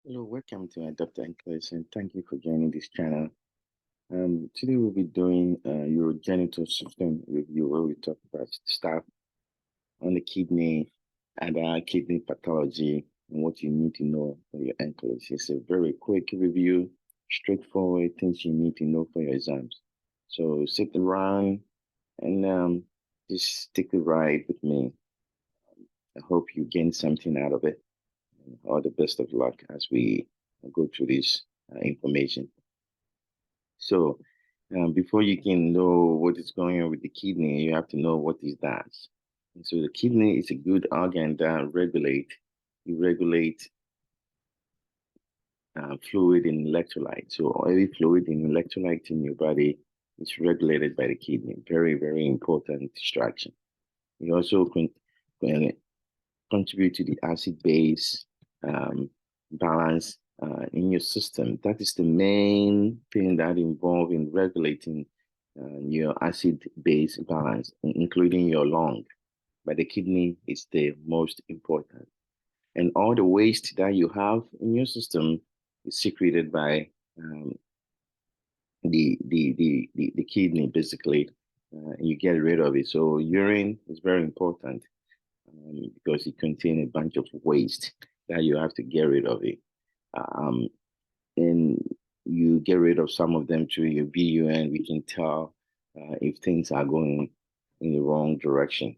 Hello, welcome to Urine Collection. Thank you for joining this channel. Today we'll be doing your genital system review where we talk about stuff on the kidney and kidney pathology and what you need to know for your NCLEX. It's a very quick review, straightforward things you need to know for your exams. So sit around and just stick a ride with me. I hope you gain something out of it. All the best of luck as we go through this information. So, before you can know what is going on with the kidney, you have to know what is that. And so, the kidney is a good organ that regulate fluid and electrolyte. So, every fluid and electrolyte in your body is regulated by the kidney. Very, very important distraction. It also contribute to the acid-base balance in your system. That is the main thing that involves in regulating your acid-base balance, including your lung. But the kidney is the most important. And all the waste that you have in your system is secreted by the kidney, basically. You get rid of it. So urine is very important because it contains a bunch of waste that you have to get rid of it. And you get rid of some of them through your BUN. We can tell if things are going in the wrong direction.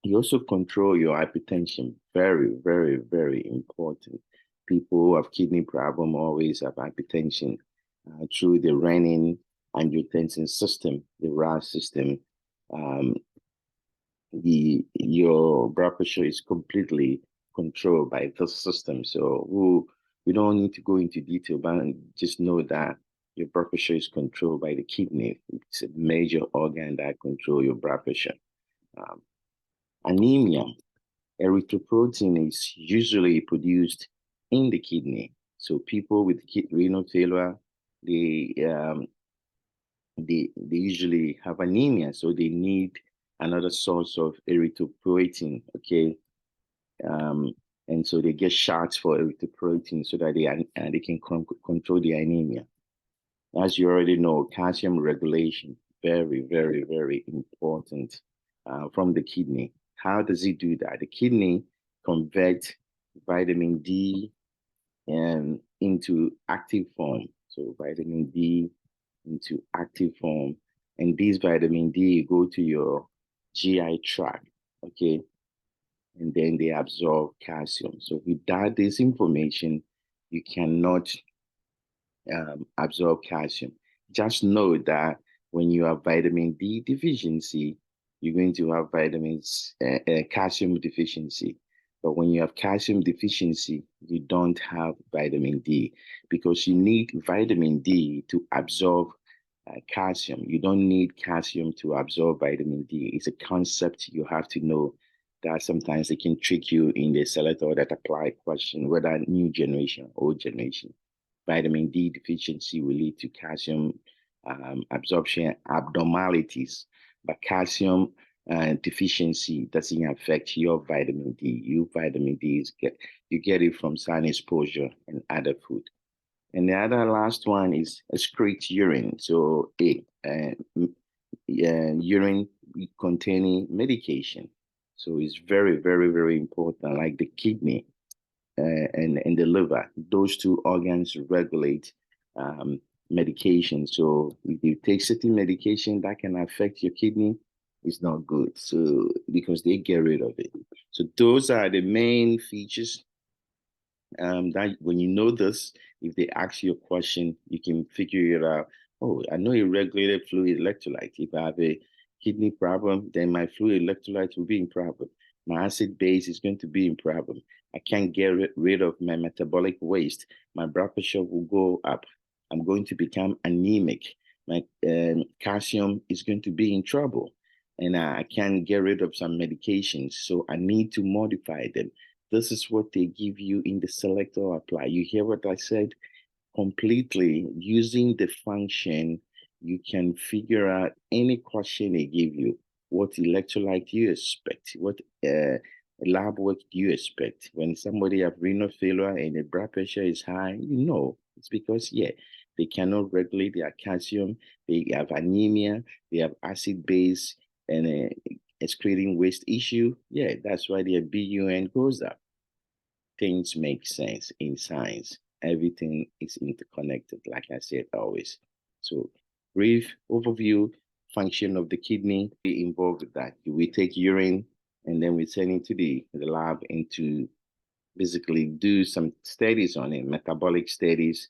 You also control your hypertension. Very, very, very important. People who have kidney problem always have hypertension through the renin-angiotensin system, the RAS system. Your blood pressure is completely controlled by this system. So we don't need to go into detail, but just know that your blood pressure is controlled by the kidney. It's a major organ that controls your blood pressure. Anemia, erythropoietin is usually produced in the kidney. So people with renal failure, they usually have anemia, so they need another source of erythropoietin, okay? And so they get shots for erythropoietin so that they can control the anemia. As you already know, calcium regulation, very, very, very important from the kidney. How does it do that? The kidney converts vitamin D into active form. So vitamin D into active form. And this vitamin D go to your GI tract, okay? And then they absorb calcium. So without this information, you cannot absorb calcium. Just know that when you have vitamin D deficiency, you're going to have calcium deficiency. But when you have calcium deficiency, you don't have vitamin D because you need vitamin D to absorb calcium. You don't need calcium to absorb vitamin D. It's a concept you have to know that sometimes it can trick you in the select or that apply question, whether new generation, old generation. Vitamin D deficiency will lead to calcium absorption abnormalities, but calcium deficiency doesn't affect your vitamin D. Your vitamin D you get it from sun exposure and other food. And the other last one is excrete urine. So urine containing medication. So it's very, very, very important, like the kidney and the liver. Those two organs regulate medication. So if you take certain medication that can affect your kidney, it's not good. So because they get rid of it. So those are the main features that when you know this, if they ask you a question, you can figure it out. Oh, I know irregulated fluid electrolyte. If I have a kidney problem, then my fluid electrolyte will be in problem. My acid base is going to be in problem. I can't get rid of my metabolic waste. My blood pressure will go up. I'm going to become anemic. My calcium is going to be in trouble. And I can't get rid of some medications. So I need to modify them. This is what they give you in the select or apply. You hear what I said? Completely using the function, you can figure out any question they give you. What electrolyte you expect? What lab work do you expect? When somebody have renal failure and the blood pressure is high, it's because, they cannot regulate their calcium, they have anemia, they have acid base and excreting waste issue. Yeah, that's why their BUN goes up. Things make sense in science. Everything is interconnected, like I said always. So, brief overview, function of the kidney, be involved with that. We take urine and then we send it to the lab and to basically do some studies on it, metabolic studies,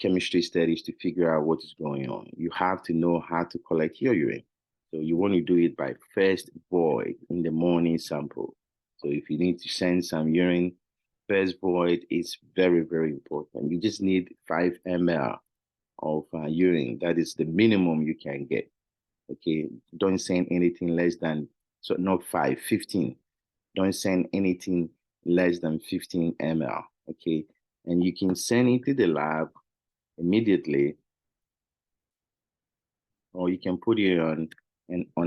chemistry studies to figure out what is going on. You have to know how to collect your urine. So you want to do it by first void in the morning sample. So if you need to send some urine, first void is very, very important. You just need 5 ml of urine. That is the minimum you can get. Okay, don't send anything less than, so not 5, 15. Don't send anything less than 15 ml. Okay, and you can send it to the lab immediately, or you can put it on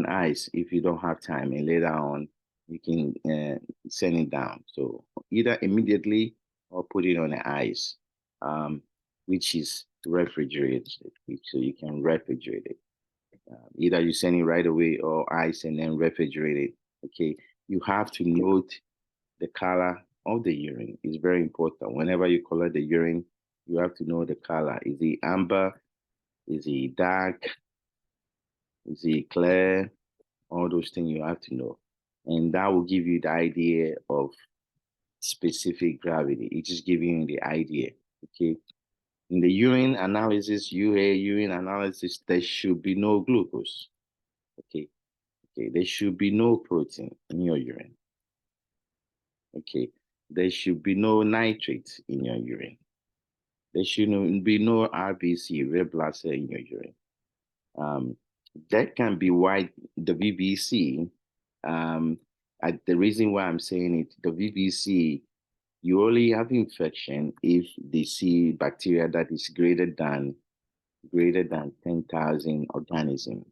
ice if you don't have time, and later on you can send it down. So either immediately or put it on the ice, which is refrigerated, so you can refrigerate it. Either you send it right away or ice and then refrigerate it. Okay, you have to note the color of the urine. It's very important. Whenever you collect the urine, you have to know the color. Is it amber? Is it dark? Is it clear? All those things you have to know. And that will give you the idea of specific gravity. It just gives you the idea. Okay. In the urine analysis, urine analysis, there should be no glucose. Okay. Okay. There should be no protein in your urine. Okay. There should be no nitrates in your urine. There should be no RBC, red blood cell, in your urine. That can be why the VBC, the reason why I'm saying it, the VBC, you only have infection if they see bacteria that is greater than 10,000 organisms.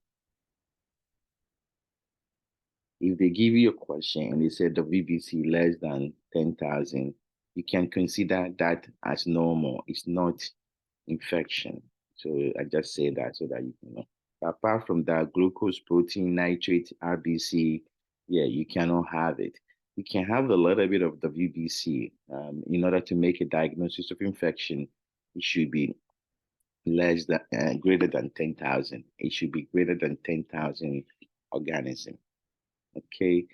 If they give you a question and they said the VBC less than 10,000, you can consider that as normal. It's not infection. So I just say that so that you can know. Apart from that, glucose, protein, nitrate, RBC, you cannot have it. You can have a little bit of the VBC. In order to make a diagnosis of infection, it should be less than greater than 10,000. It should be greater than 10,000 organisms. Okay.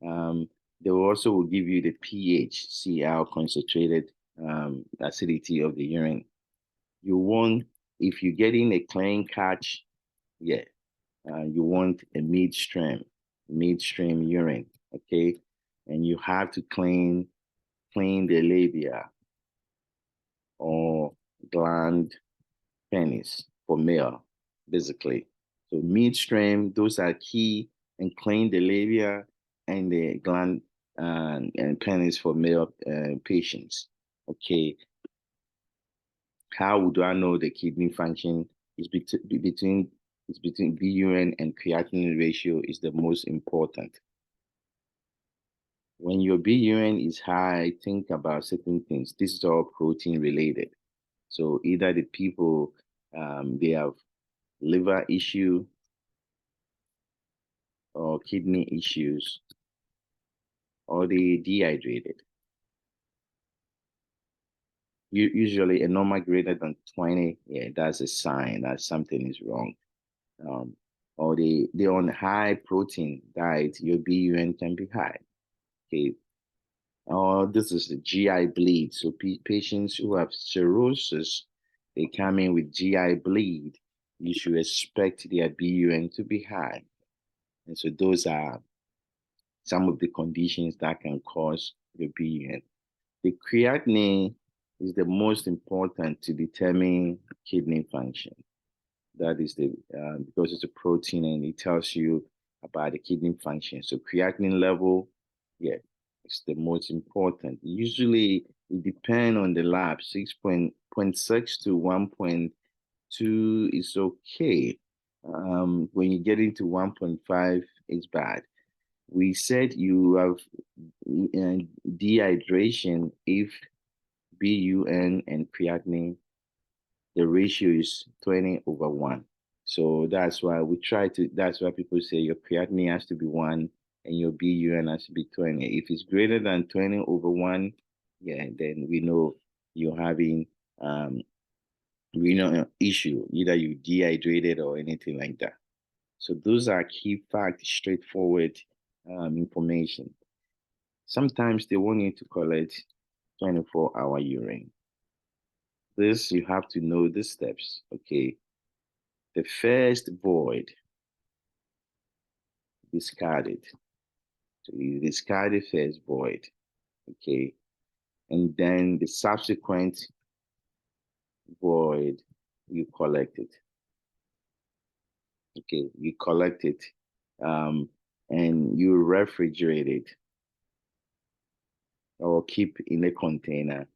They also will give you the pH, see how concentrated acidity of the urine. You want, if you're getting a clean catch, you want a midstream urine, okay? And you have to clean the labia or gland penis for male, basically. So midstream, those are key, and clean the labia and the gland and penis for male patients, okay? How do I know the kidney function is between BUN and creatinine ratio is the most important. When your BUN is high, think about certain things. This is all protein related. So either the people, they have liver issue or kidney issues, or they dehydrated. Usually a normal greater than 20, that's a sign that something is wrong. Or they're on high protein diet, your BUN can be high. Okay. This is the GI bleed. So patients who have cirrhosis, they come in with GI bleed. You should expect their BUN to be high. And so those are some of the conditions that can cause your BUN. The creatinine is the most important to determine kidney function. That is because it's a protein and it tells you about the kidney function. So creatinine level, it's the most important. Usually it depends on the lab. 6.6 to 1.2 is okay. When you get into 1.5, it's bad. We said you have dehydration if BUN and creatinine, the ratio is 20/1. So that's why that's why people say your creatinine has to be 1 and your BUN has to be 20. If it's greater than 20/1, yeah, then we know you're having renal issue, either you dehydrated or anything like that. So those are key facts, straightforward information. Sometimes they want you to collect 24-hour urine. This, you have to know the steps, okay? The first void, discarded. So you discard the first void, okay? And then the subsequent void, you collect it. Okay, you collect it and you refrigerate it or keep in a container.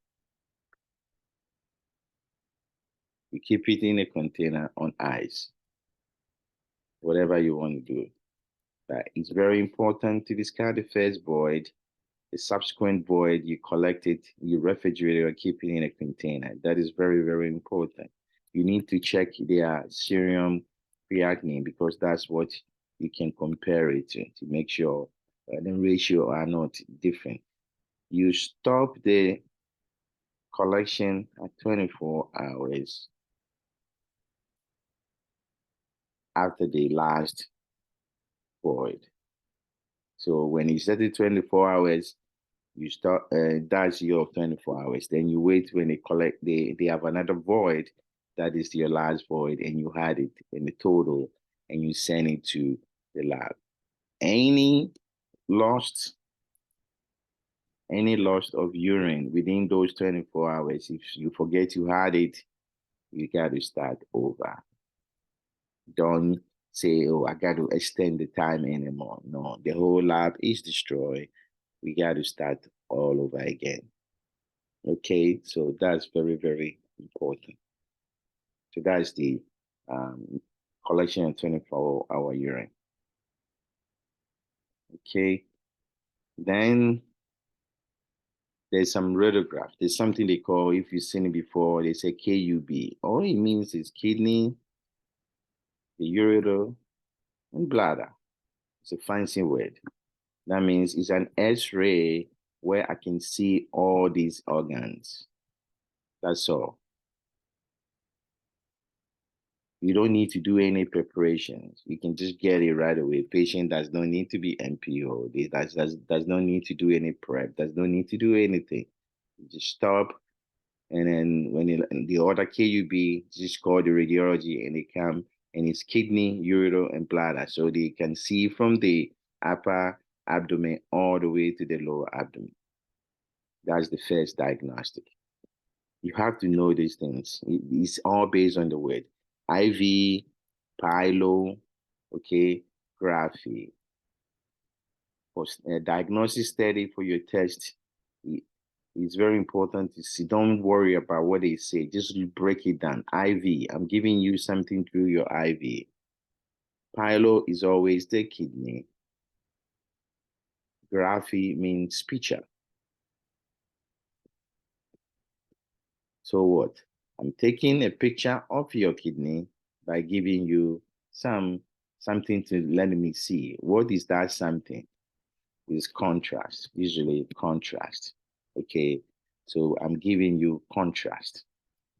You keep it in a container on ice, whatever you want to do. But it's very important to discard the first void. The subsequent void, you collect it, you refrigerate it, or keep it in a container. That is very, very important. You need to check their serum creatinine because that's what you can compare it to make sure the ratio are not different. You stop the collection at 24 hours after the last void. So when you set it 24 hours, you start, that's your 24 hours. Then you wait when they collect, they have another void, that is your last void, and you had it in the total, and you send it to the lab. Any lost of urine within those 24 hours, if you forget you had it, you got to start over. Don't say, oh, I got to extend the time anymore. No, the whole lab is destroyed. We got to start all over again. Okay, so that's very, very important. So that's the collection of 24-hour urine. Okay, then there's some radiograph. There's something they call, if you've seen it before, they say KUB. All it means is kidney, the ureter, and bladder. It's a fancy word. That means it's an X-ray where I can see all these organs. That's all. You don't need to do any preparations. You can just get it right away. Patient does not need to be NPO. They does not need to do any prep. Does not need to do anything. You just stop, and then when the other KUB, just call the radiology, and they come, and it's kidney, ureter, and bladder, so they can see from the upper abdomen all the way to the lower abdomen. That's the first diagnostic. You have to know these things. It's all based on the word. IV, pyelo, okay, graphy. Diagnosis study for your test. It's very important to see. Don't worry about what they say. Just break it down. IV, I'm giving you something through your IV. Pyelo is always the kidney. Graphy means picture. So what? I'm taking a picture of your kidney by giving you something to let me see. What is that something? Is contrast, usually contrast. Okay, so I'm giving you contrast.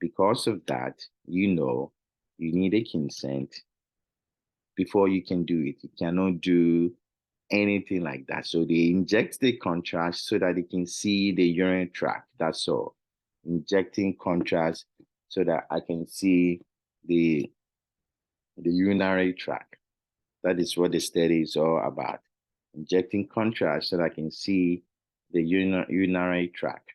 Because of that, you know you need a consent before you can do it. You cannot do anything like that. So they inject the contrast so that they can see the urinary tract. That's all. Injecting contrast so that I can see the urinary tract. That is what the study is all about. Injecting contrast so that I can see the urinary tract.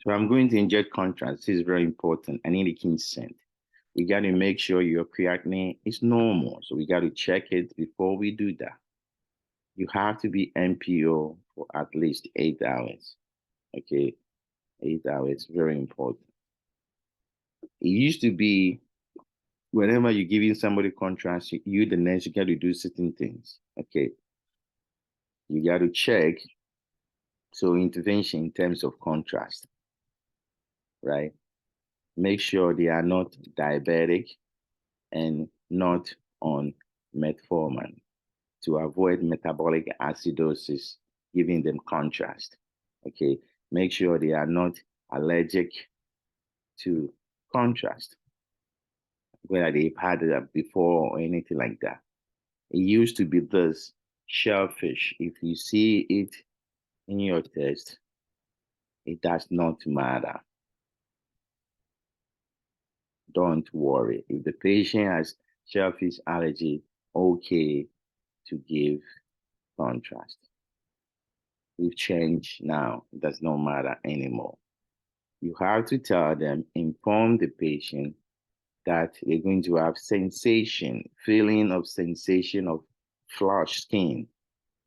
So I'm going to inject contrast. This is very important. I need a consent. We got to make sure your creatinine is normal. So we got to check it before we do that. You have to be NPO for at least 8 hours. Okay, 8 hours, very important. It used to be whenever you're giving somebody contrast, you the nurse, you got to do certain things. Okay. You got to check. So intervention in terms of contrast, right? Make sure they are not diabetic and not on metformin to avoid metabolic acidosis, giving them contrast. Okay. Make sure they are not allergic to contrast, whether they've had it before or anything like that. It used to be this shellfish. If you see it in your test, it does not matter. Don't worry. If the patient has shellfish allergy, okay to give contrast. We've changed now. It does not matter anymore. You have to tell them, inform the patient that they're going to have sensation, feeling of sensation of flushed skin.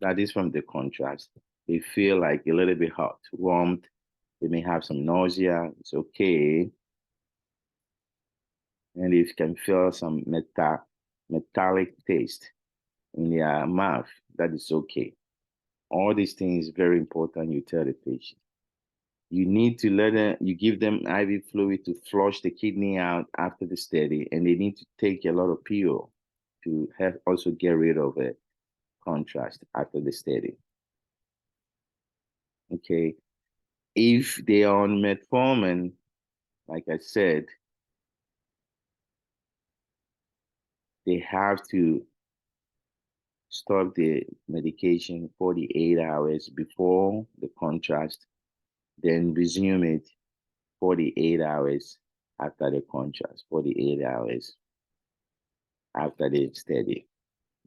That is from the contrast. They feel like a little bit hot, warmth. They may have some nausea. It's okay. And if you can feel some metallic taste in their mouth, that is okay. All these things very important. You tell the patient. You need to let them, you give them IV fluid to flush the kidney out after the study, and they need to take a lot of PO to help also get rid of a contrast after the study. Okay. If they are on metformin, like I said, they have to stop the medication 48 hours before the contrast, then resume it 48 hours after the contrast, 48 hours after the study.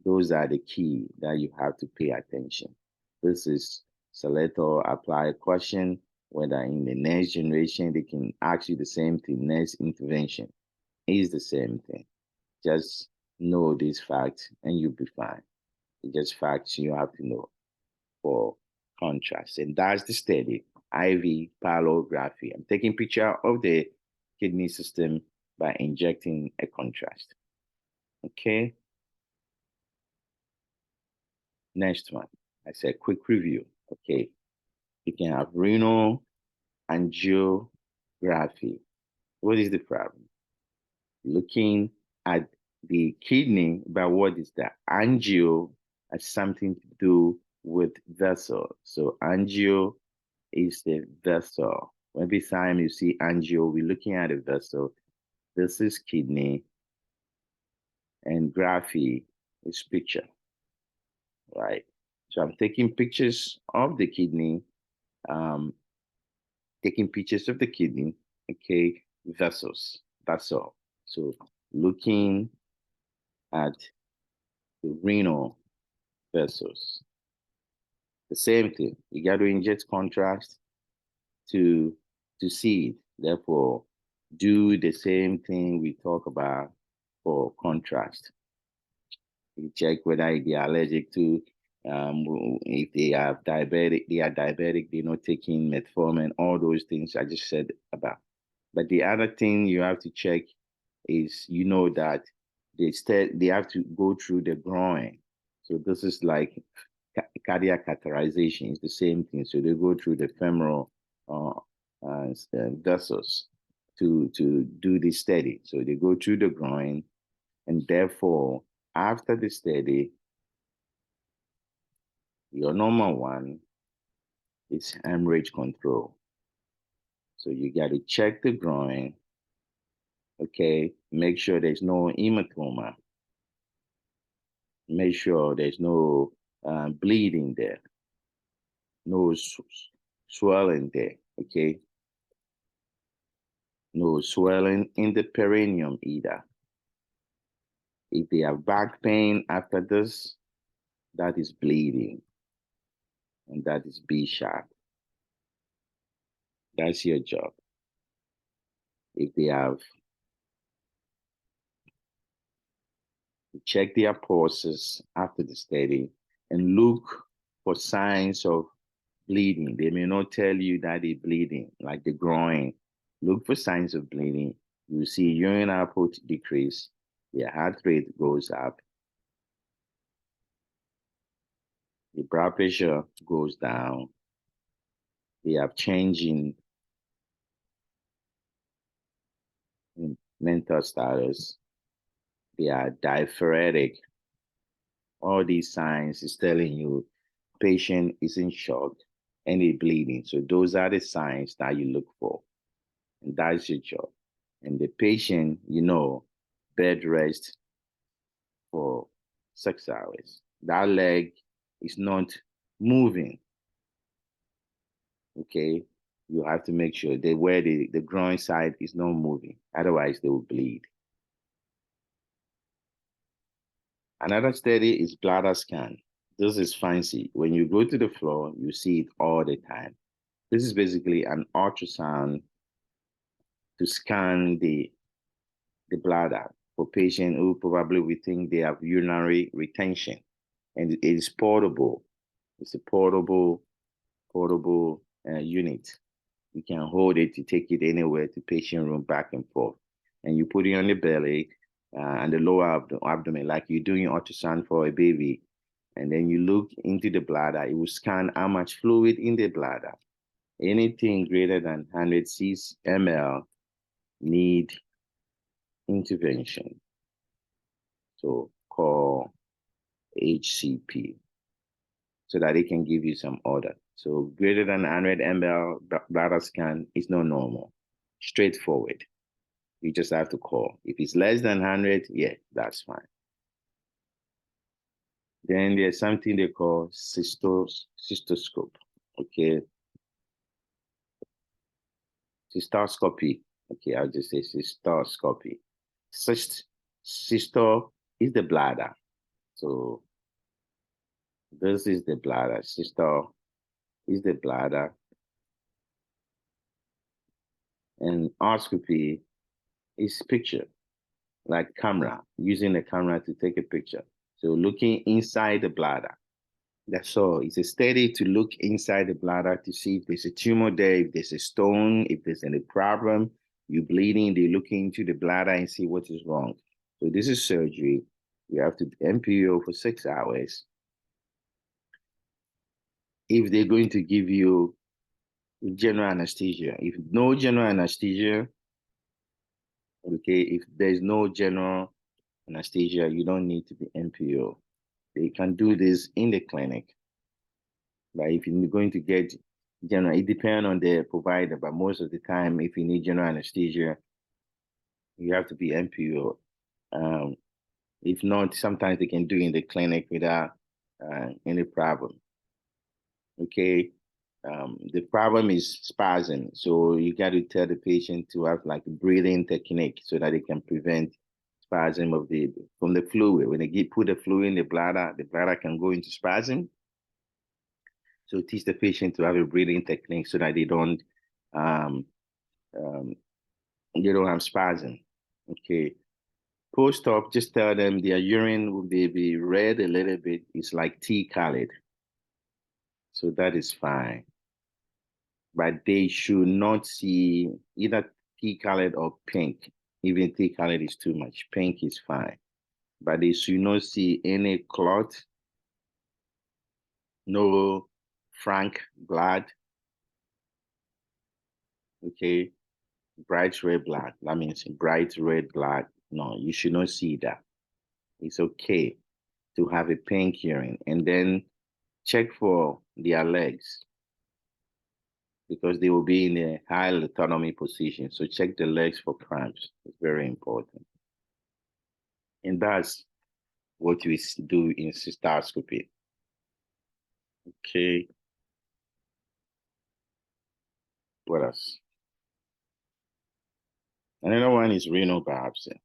Those are the key that you have to pay attention. This is select or apply question, whether in the next generation, they can ask you the same thing, next intervention is the same thing. Just know these facts and you'll be fine. It's just facts you have to know for contrast. And that's the study, IV pyelography. I'm taking picture of the kidney system by injecting a contrast. Okay. Next one, I said quick review. Okay. You can have renal angiography. What is the problem? Looking at the kidney, but what is that? Angio has something to do with vessel. So angio is the vessel. Every time you see angio, we're looking at a vessel. This is kidney, and graphy is picture, right? So I'm taking pictures of the kidney, okay, vessel. So looking at the renal vessels. The same thing. You got to inject contrast to see it. Therefore, do the same thing we talk about for contrast. You check whether they are allergic to, if they are diabetic, they're not taking metformin, all those things I just said about. But the other thing you have to check is, that they have to go through the groin. So this is like cardiac catheterization. It's the same thing. So they go through the femoral vessels to do the study. So they go through the groin, and therefore, after the study, your normal one is hemorrhage control. So you got to check the groin, okay? Make sure there's no hematoma. Make sure there's no bleeding there, no swelling there, okay? No swelling in the perineum either. If they have back pain after this, that is bleeding, and that is B sharp. That's your job. If they have, check their pulses after the study and look for signs of bleeding. They may not tell you that they're bleeding, like the groin. Look for signs of bleeding. You see urine output decrease, their heart rate goes up, the blood pressure goes down, they have change in mental status, they are diaphoretic. All these signs is telling you patient is in shock and is bleeding. So those are the signs that you look for. And that's your job. And the patient, bed rest for 6 hours. That leg is not moving. Okay. You have to make sure that where the groin side is not moving. Otherwise, they will bleed. Another study is bladder scan. This is fancy. When you go to the floor, you see it all the time. This is basically an ultrasound to scan the bladder for patients who probably we think they have urinary retention. And it is portable. It's a portable unit. You can hold it to take it anywhere to patient room back and forth. And you put it on the belly and the lower abdomen, like you're doing ultrasound for a baby. And then you look into the bladder. It will scan how much fluid in the bladder. Anything greater than 100 ml need intervention. So call HCP so that they can give you some order. So greater than 100 ml bladder scan is not normal. Straightforward. You just have to call. If it's less than 100, yeah, that's fine. Then there's something they call cystoscope. Okay. Cystoscopy. Okay, I'll just say cystoscopy. Cysto is the bladder. So this is the bladder. Cysto is the bladder. And endoscopy is picture, like camera, using the camera to take a picture. So looking inside the bladder. That's all. It's a study to look inside the bladder to see if there's a tumor there, if there's a stone, if there's any problem. You're bleeding, they look into the bladder and see what is wrong. So this is surgery. You have to NPO for 6 hours. If they're going to give you general anesthesia, if no general anesthesia, okay, if there's no general anesthesia, you don't need to be NPO. They can do this in the clinic. But if you're going to get general, it depends on the provider, but most of the time, if you need general anesthesia, you have to be NPO. If not, sometimes they can do in the clinic without any problem. Okay. The problem is spasm. So you got to tell the patient to have like a breathing technique so that they can prevent spasm from the fluid. When they put the fluid in the bladder can go into spasm. So teach the patient to have a breathing technique so that they don't have spasm. Okay. Post-op, just tell them their urine will be red a little bit. It's like tea colored. So that is fine. But they should not see either tea colored or pink. Even tea colored is too much. Pink is fine. But they should not see any clot, no frank blood. Okay. Bright red blood. That means bright red blood. No, you should not see that. It's okay to have a pink urine. And then check for their legs because they will be in a high autonomy position. So check the legs for cramps. It's very important. And that's what we do in cystoscopy. Okay. What else? Another one is renal biopsy.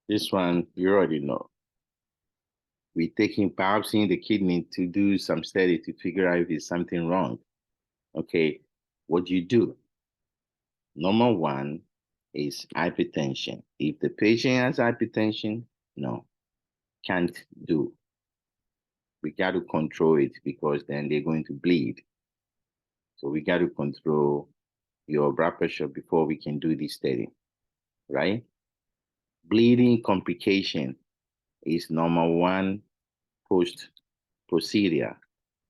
This one, you already know. We're taking biopsy in the kidney to do some study to figure out if there's something wrong. Okay, what do you do? Number one is hypertension. If the patient has hypertension, no, can't do. We got to control it because then they're going to bleed. So we got to control your blood pressure before we can do this study, right? Bleeding complication is number one post-procedure.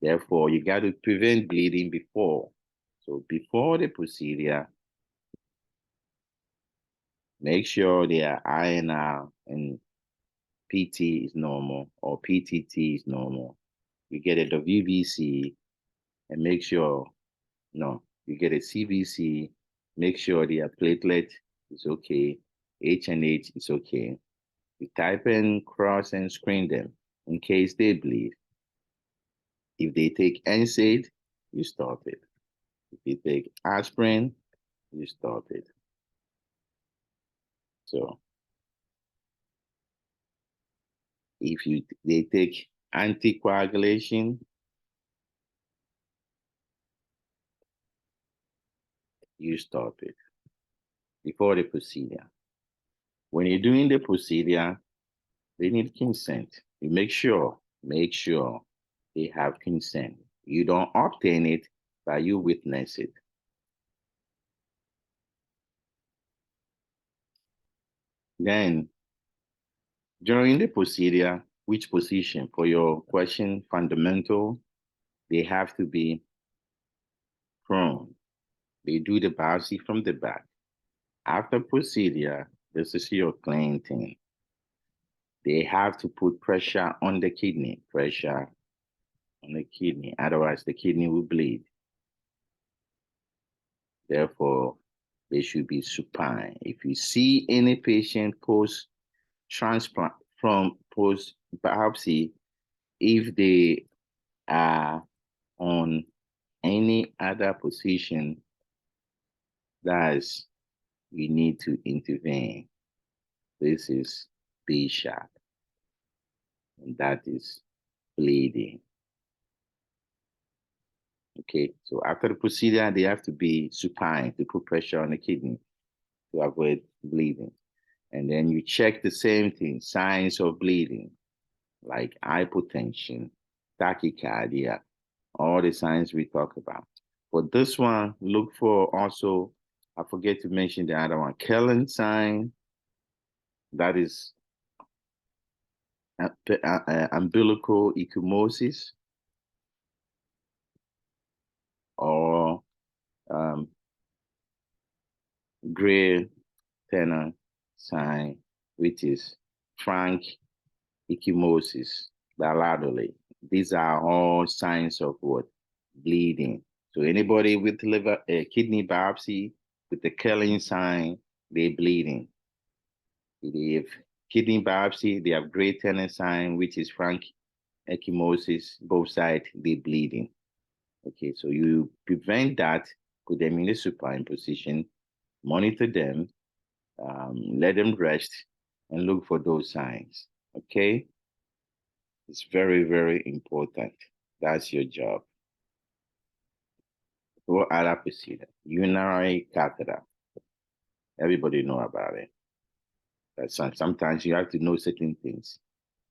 Therefore, you got to prevent bleeding before. So before the procedure, make sure their INR and PT is normal or PTT is normal. You get a WBC and make sure, no, you get a CBC, make sure their platelet is okay, H&H is okay. You type in, cross, and screen them in case they bleed. If they take NSAID, you stop it. If you take aspirin, you stop it. So if they take anticoagulation, you stop it before the procedure. When you're doing the procedure, they need consent. You make sure they have consent. You don't obtain it, but you witness it. Then, during the procedure, which position for your question, fundamental, they have to be prone. They do the biopsy from the back. After procedure, this is your clean thing. They have to put pressure on the kidney, otherwise the kidney will bleed. Therefore, they should be supine. If you see any patient post-transplant from post-biopsy, if they are on any other position, that's you need to intervene. This is B sharp, and that is bleeding. Okay, so after the procedure, they have to be supine to put pressure on the kidney to avoid bleeding. And then you check the same thing, signs of bleeding, like hypotension, tachycardia, all the signs we talk about. For this one, look for also, I forget to mention the other one, Kellen sign, that is umbilical ecchymosis, or gray tenor sign, which is frank ecchymosis bilaterally. These are all signs of what? Bleeding. So anybody with liver, kidney biopsy with the Kellen sign, they're bleeding. If they have kidney biopsy, they have gray tenor sign, which is frank ecchymosis, both sides, they're bleeding. Okay, so you prevent that, put them in the supine position, monitor them, let them rest, and look for those signs. Okay? It's very, very important. That's your job. What other procedure? Urinary catheter. Everybody know about it. But sometimes you have to know certain things.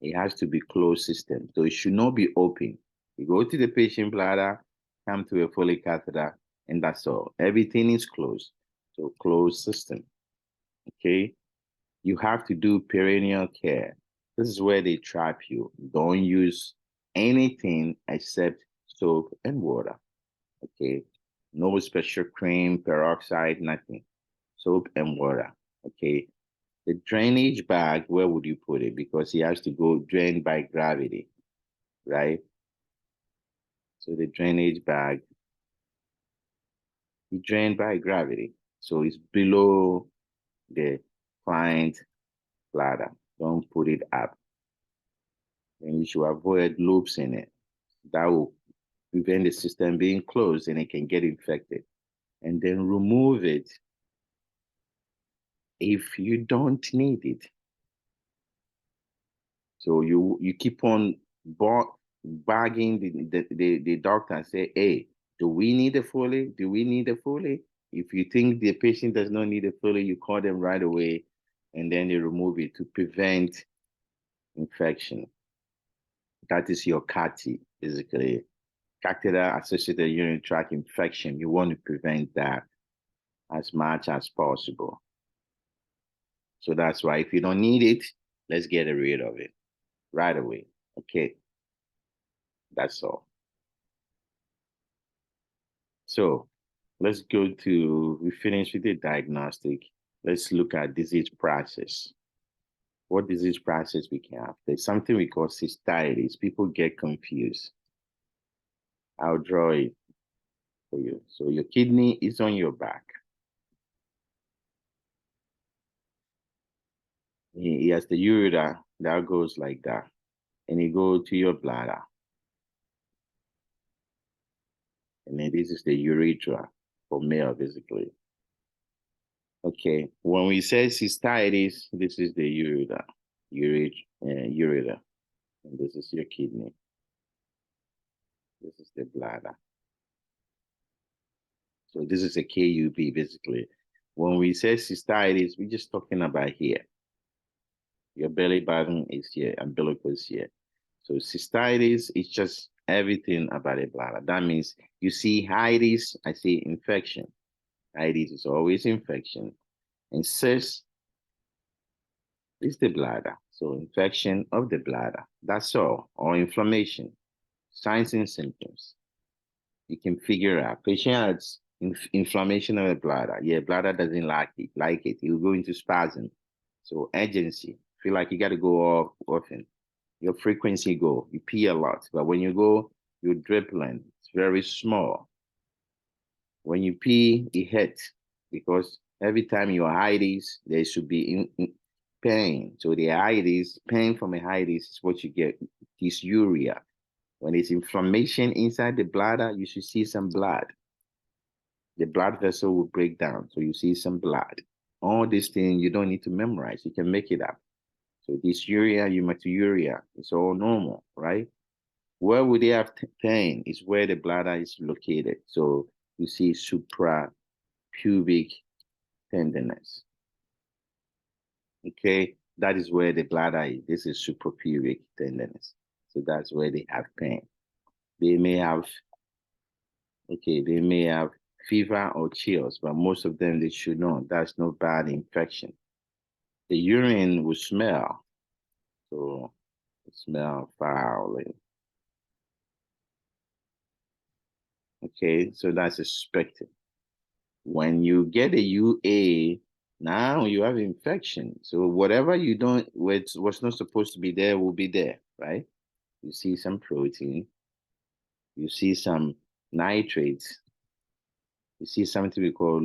It has to be closed system. So it should not be open. You go to the patient bladder, come to a Foley catheter, and that's all. Everything is closed. So closed system. Okay? You have to do perineal care. This is where they trap you. Don't use anything except soap and water. Okay? No special cream, peroxide, nothing. Soap and water. Okay? The drainage bag, where would you put it? Because it has to go drain by gravity, right? So the drainage bag, you drain by gravity. So it's below the client bladder. Don't put it up. And you should avoid loops in it. That will prevent the system being closed and it can get infected. And then remove it if you don't need it. So you keep on bugging the doctor and say, hey, do we need a Foley? Do we need a Foley? If you think the patient does not need a Foley, you call them right away, and then they remove it to prevent infection. That is your CAT, basically. Catheter-associated urinary tract infection. You want to prevent that. as much as possible. So that's why if you don't need it, let's get rid of it right away. Okay, that's all. So let's go to, we finished with the diagnostic. Let's look at disease process. What disease process we can have? There's something we call cystitis. People get confused. I'll draw it for you. So your kidney is on your back. He has the ureter that goes like that, and it goes to your bladder. And then this is the urethra for male, basically. Okay, when we say cystitis, this is the ureter, ureter, and this is your kidney. This is the bladder. So this is a KUB, basically. When we say cystitis, we're just talking about here. Your belly button is here, umbilical is here. So cystitis is just everything about a bladder. That means you see itis, I see infection. Itis is always infection. And cyst is the bladder. So infection of the bladder. That's all. Or inflammation. Signs and symptoms. You can figure out. Patient has inflammation of the bladder. Yeah, bladder doesn't like it. It will go into spasm. So urgency. Feel like you got to go off often. Your frequency go. You pee a lot. But when you go, you're dribbling. It's very small. When you pee, it hurts because every time you itis, there should be pain. So the itis, pain from a itis is what you get. This urea. When it's inflammation inside the bladder, you should see some blood. The blood vessel will break down, so you see some blood. All these things you don't need to memorize. You can make it up. So this urea, hematuria, it's all normal, right? Where would they have pain is where the bladder is located. So you see suprapubic tenderness. Okay, that is where the bladder is. This is suprapubic tenderness. So that's where they have pain. They may have, they may have fever or chills, but most of them, they should know that's no bad infection. The urine will smell. So it smells foul. Okay, so that's expected. When you get a UA, now you have infection. So whatever you don't, what's not supposed to be there will be there, right? You see some protein, you see some nitrates, you see something we call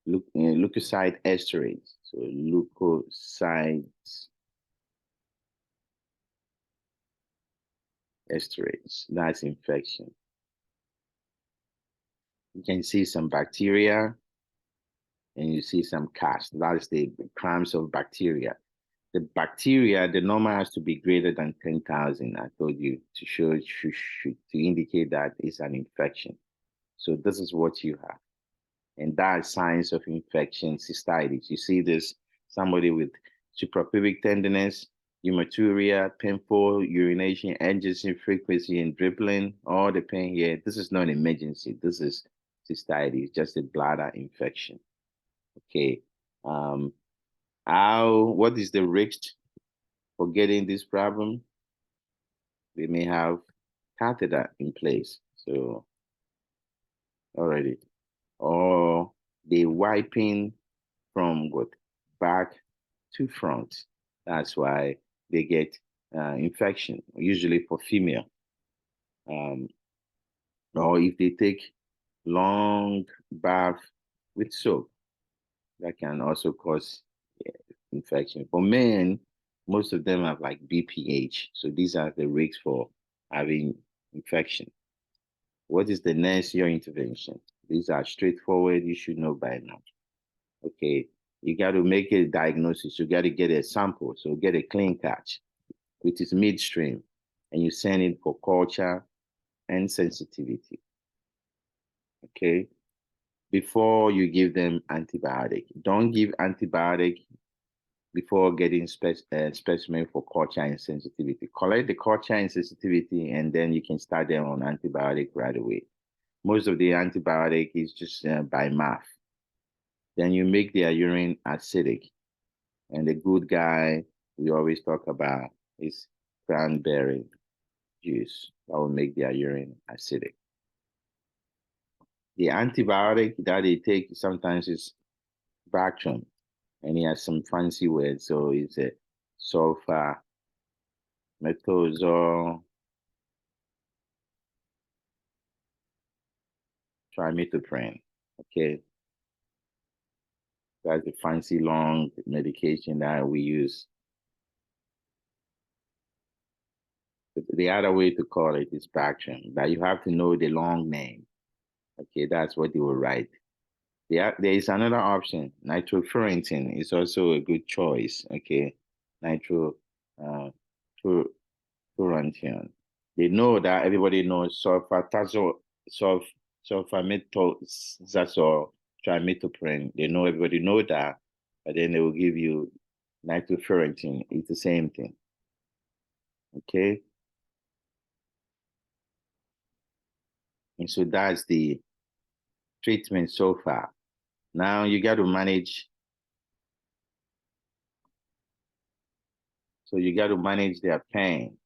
leukocyte esterase. So leukocytes esterase, that's infection. You can see some bacteria and you see some cast. That is the crimes of bacteria. The bacteria, the normal has to be greater than 10,000. I told you to show to indicate that it's an infection. So this is what you have. And that's signs of infection, cystitis. You see this, somebody with suprapubic tenderness, hematuria, painful urination, urgency, frequency, and dribbling, all the pain here. This is not an emergency. This is cystitis, just a bladder infection. Okay. What is the risk for getting this problem? They may have catheter in place. So already. Or they wiping from what? Back to front. That's why they get infection, usually for female. Or if they take long bath with soap, that can also cause infection. For men, most of them have like BPH. So these are the risks for having infection. What is the next year intervention? These are straightforward. You should know by now. Okay, you got to make a diagnosis. You got to get a sample. So get a clean catch, which is midstream, and you send it for culture and sensitivity. Okay, before you give them antibiotic. Don't give antibiotic before getting specimen for culture and sensitivity. Collect the culture and sensitivity, and then you can start them on antibiotic right away. Most of the antibiotic is just by mouth. then you make their urine acidic. And the good guy we always talk about is cranberry juice. That will make their urine acidic. The antibiotic that they take sometimes is Bactrim, and he has some fancy words. So it's a sulfur, metozole, trimethoprim. Okay, that's a fancy long medication that we use. The other way to call it is Bactrim, but you have to know the long name. Okay, that's what they will write. There is another option. Nitrofurantoin is also a good choice. Okay, nitrofurantoin. They know that everybody knows sulfametazole, trimethoprim. They know everybody know that, but then they will give you nitrofurantoin. It's the same thing. Okay, and so that's the treatment so far. Now you got to manage. So you got to manage their pain.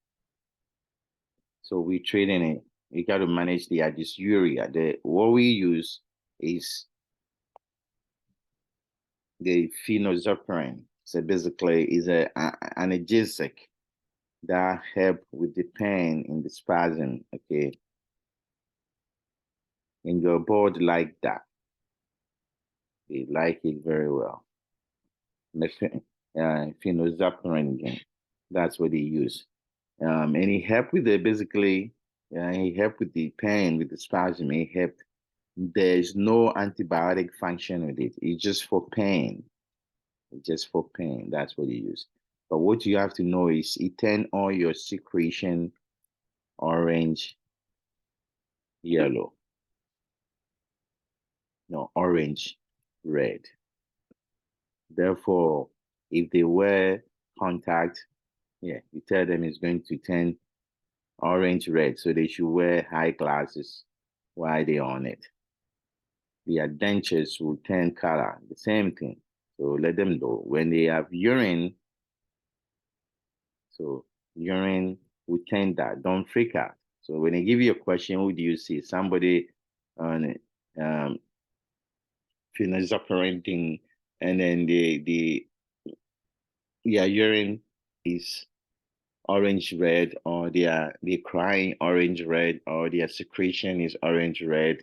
So we treating it. You got to manage the dysuria. What we use is the Phenozypyridine. So basically, is an analgesic that help with the pain in the spasm. Okay, and your body like that. They like it very well. Phenozypyridine. That's what they use. And he helped with the basically, he helped with the pain, with the spasm. He helped. There's no antibiotic function with it. It's just for pain. It's just for pain. That's what you use. But what you have to know is it turn all your secretion orange, yellow. No, orange, red. Therefore, if they wear contact, yeah, you tell them it's going to turn orange, red. So they should wear high glasses while they're on it. Their dentures will turn color, the same thing. So let them know when they have urine. So urine will turn that. Don't freak out. So when they give you a question, who do you see? Somebody on Phenozypyridine, and then the urine is orange red, or they're crying orange red, or their secretion is orange red,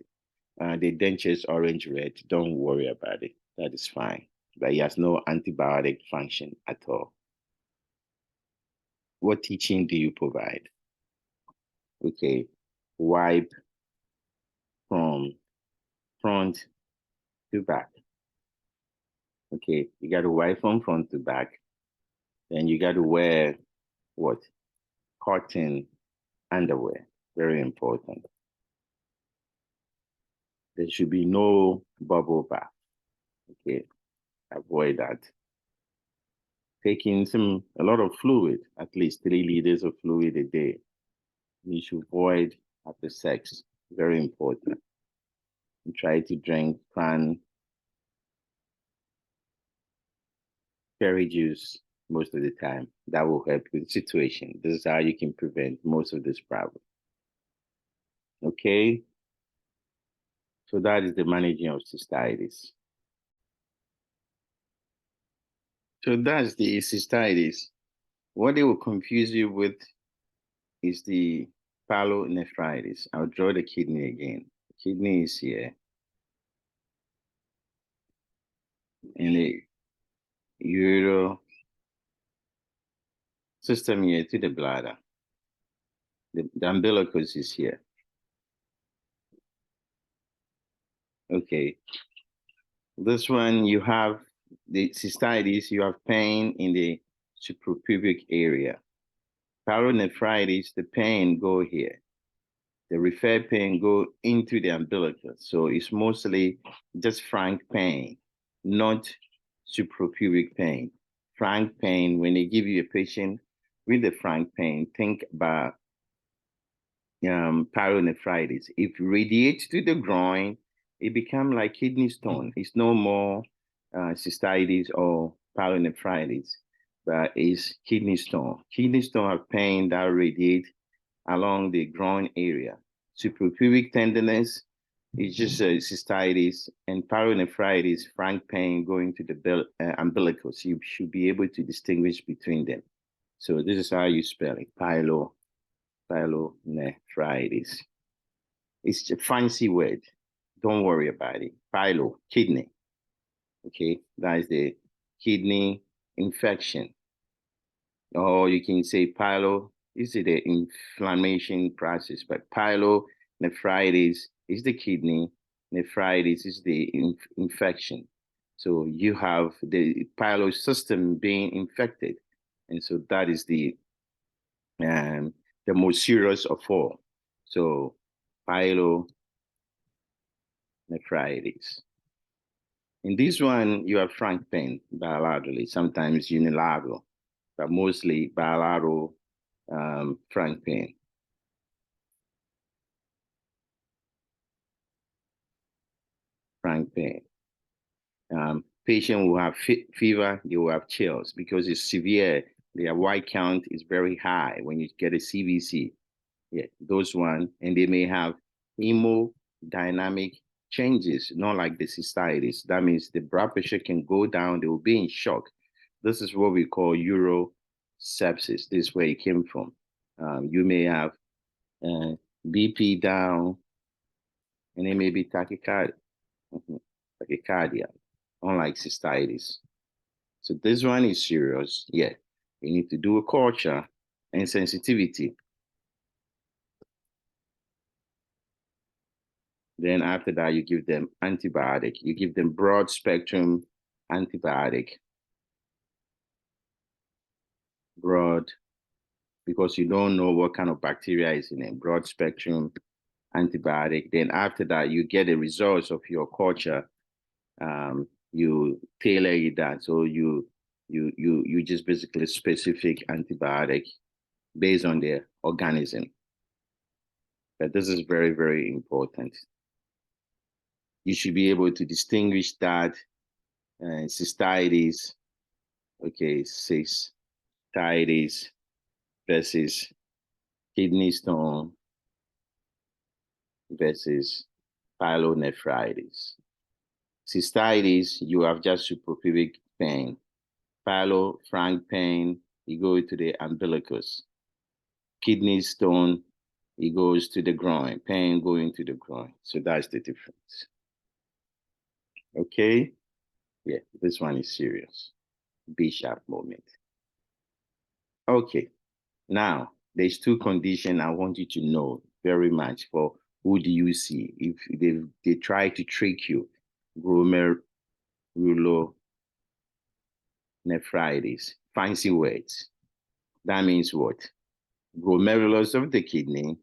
the denture is orange red. Don't worry about it. That is fine. But it has no antibiotic function at all. What teaching do you provide? Okay, wipe from front to back. Okay, you got to wipe from front to back. Then you got to wear what? Cotton underwear. Very important. There should be no bubble bath. Okay, avoid that. Taking a lot of fluid, at least 3 liters of fluid a day. You should avoid after sex. Very important. And try to drink cranberry juice most of the time. That will help with the situation. This is how you can prevent most of this problem. Okay? So that is the managing of cystitis. So that's the cystitis. What they will confuse you with is the pyelonephritis. I'll draw the kidney again. The kidney is here. And the ureter system here to the bladder. The umbilicus is here. Okay. This one, you have the cystitis, you have pain in the suprapubic area. Pyelonephritis, the pain go here. The referred pain go into the umbilicus. So it's mostly just frank pain, not suprapubic pain. Frank pain, when they give you a patient with the frank pain, think about pyelonephritis. If it radiates to the groin, it becomes like kidney stone. It's no more cystitis or pyelonephritis, but is kidney stone. Kidney stone have pain that radiate along the groin area. Suprapubic tenderness is just cystitis, and pyelonephritis, frank pain going to the umbilicus. You should be able to distinguish between them. So this is how you spell it, pyelonephritis. It's a fancy word. Don't worry about it. Pyelo, kidney. Okay, that is the kidney infection. Or you can say pyelo is the inflammation process, but pyelonephritis is the kidney, nephritis is the infection. So you have the pyelo system being infected. And so that is the most serious of all. So pyelonephritis. In this one, you have frank pain bilaterally, sometimes unilateral, but mostly bilateral frank pain. Frank pain. Patient will have fever, they will have chills because it's severe. Their white count is very high when you get a CBC. Yeah, those one, and they may have hemodynamic changes, not like the cystitis. That means the blood pressure can go down, they will be in shock. This is what we call urosepsis. This is where it came from. You may have BP down, and it may be tachycardia, unlike cystitis. So this one is serious. Yeah, you need to do a culture and sensitivity. Then after that, you give them antibiotic. You give them broad spectrum antibiotic. Broad, because you don't know what kind of bacteria is in it. Broad spectrum antibiotic. Then after that, you get the results of your culture. You tailor it that. So you just basically specific antibiotic based on the organism. But this is very, very important. You should be able to distinguish that cystitis, okay, cystitis versus kidney stone versus pyelonephritis. Cystitis, you have just suprapubic pain. Pyelo, frank pain, you go to the umbilicus. Kidney stone, it goes to the groin, pain going to the groin. So that's the difference. Okay? Yeah, this one is serious. B-sharp moment. Okay, now there's two conditions I want you to know very much for who do you see. If they try to trick you, glomerulonephritis, fancy words. That means what? Glomerulus of the kidney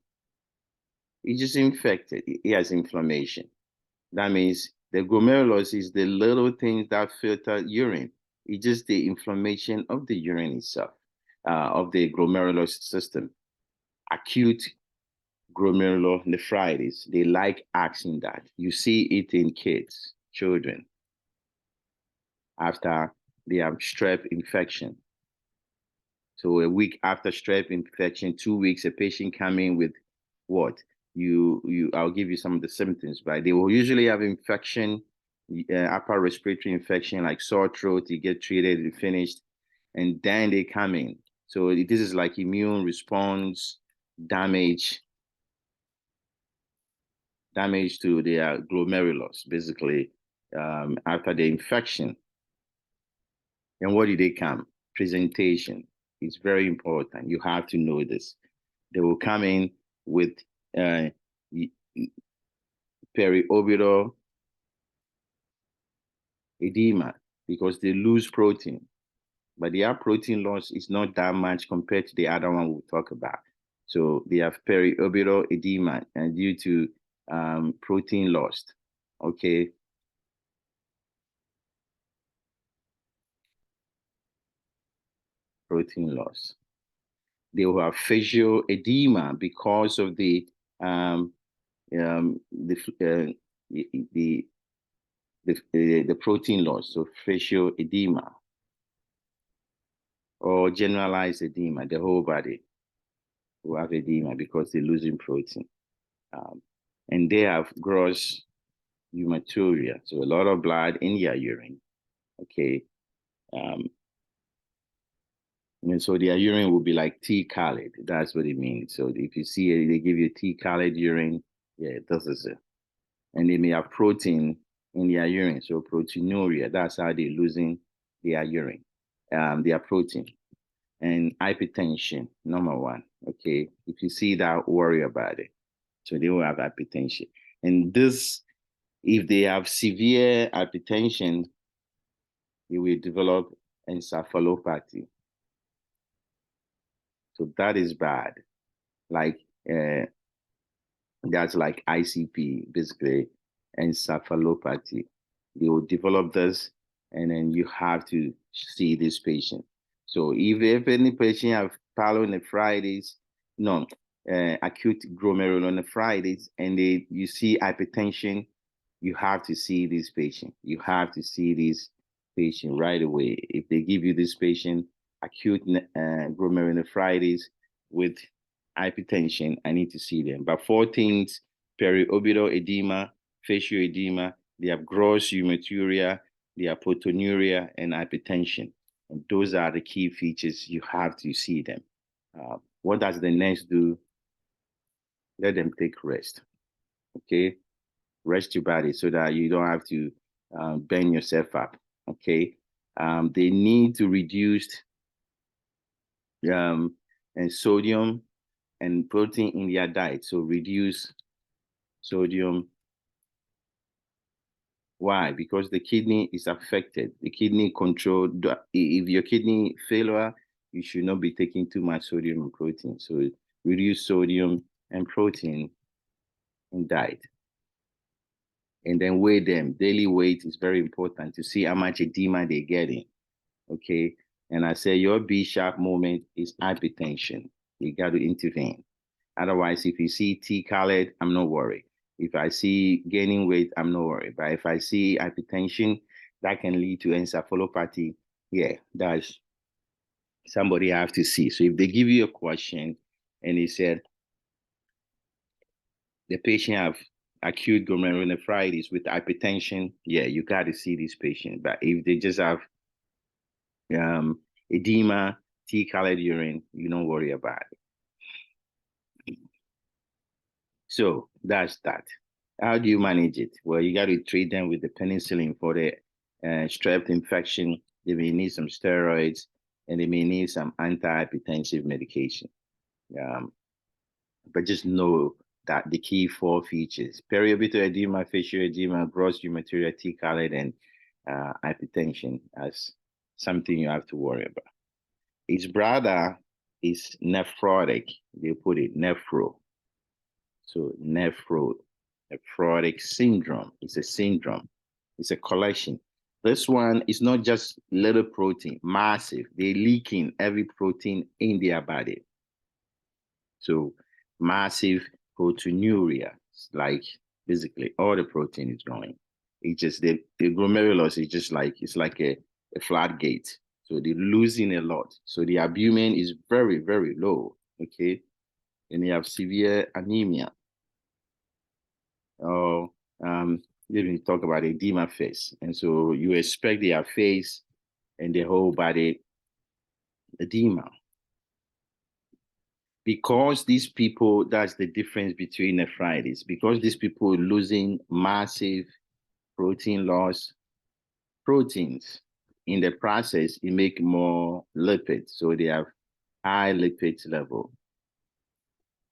is just infected. It has inflammation. That means the glomerulus is the little things that filter urine. It's just the inflammation of the urine itself, of the glomerulus system. Acute glomerulonephritis, they like asking that. You see it in kids, children, after they have strep infection. So a week after strep infection, 2 weeks, a patient coming with what? I'll give you some of the symptoms, but they will usually have infection, upper respiratory infection, like sore throat, you get treated and finished, and then they come in. So this is like immune response damage to their glomerulus, basically, after the infection. And what did they come? Presentation. It's very important. You have to know this. They will come in with periorbital edema because they lose protein. But their protein loss is not that much compared to the other one we'll talk about. So they have periorbital edema and due to protein loss. Okay. Protein loss. They will have facial edema because of the the protein loss, so facial edema or generalized edema, the whole body will have edema because they're losing protein. And they have gross hematuria, so a lot of blood in their urine, okay? And so their urine will be like tea-colored. That's what it means. So if you see it, they give you tea-colored urine, yeah, this is it. And they may have protein in their urine, so proteinuria. That's how they're losing their urine, their protein. And hypertension, number one, okay? If you see that, worry about it. So they will have hypertension. And this, if they have severe hypertension, they will develop encephalopathy. So that is bad. Like, that's like ICP, basically, encephalopathy. They will develop this, and then you have to see this patient. So if any patient have pyelonephritis, acute glomerulonephritis, and you see hypertension, you have to see this patient. You have to see this patient right away. If they give you this patient, acute glomerulonephritis with hypertension, I need to see them. But 4 things: periorbital edema, facial edema, they have gross hematuria, they have proteinuria, and hypertension. And those are the key features. You have to see them. What does the nurse do? Let them take rest, okay? Rest your body so that you don't have to bend yourself up, okay? They need to reduce and sodium and protein in their diet. So reduce sodium. Why? Because the kidney is affected. The kidney control, if your kidney failure, you should not be taking too much sodium and protein. So reduce sodium and protein in diet. And then weigh them. Daily weight is very important to see how much edema they're getting, okay? And I say your B-sharp moment is hypertension. You got to intervene. Otherwise, if you see tea-colored, I'm not worried. If I see gaining weight, I'm not worried. But if I see hypertension, that can lead to encephalopathy. Yeah, that's somebody I have to see. So if they give you a question and they said the patient have acute glomerulonephritis with hypertension, yeah, you got to see this patient. But if they just have edema, tea-colored urine, you don't worry about it. So that's that. How do you manage it? Well, you got to treat them with the penicillin for the strep infection. They may need some steroids, and they may need some antihypertensive medication. But just know that the key 4 features: periorbital edema, facial edema, gross hematuria, tea-colored, and hypertension as something you have to worry about. His brother is nephrotic. They put it nephro. So nephrotic syndrome. It's a syndrome. It's a collection. This one is not just little protein, massive. They're leaking every protein in their body. So massive proteinuria, like basically all the protein is going. It's just the glomerulus is just like, it's like a flat gate. So they're losing a lot. So the albumin is very, very low, okay? And they have severe anemia. Oh, let me talk about edema face. And so you expect their face and the whole body edema. Because these people, that's the difference between nephritis. Because these people are losing massive protein loss, proteins. In the process, it make more lipids. So they have high lipids level.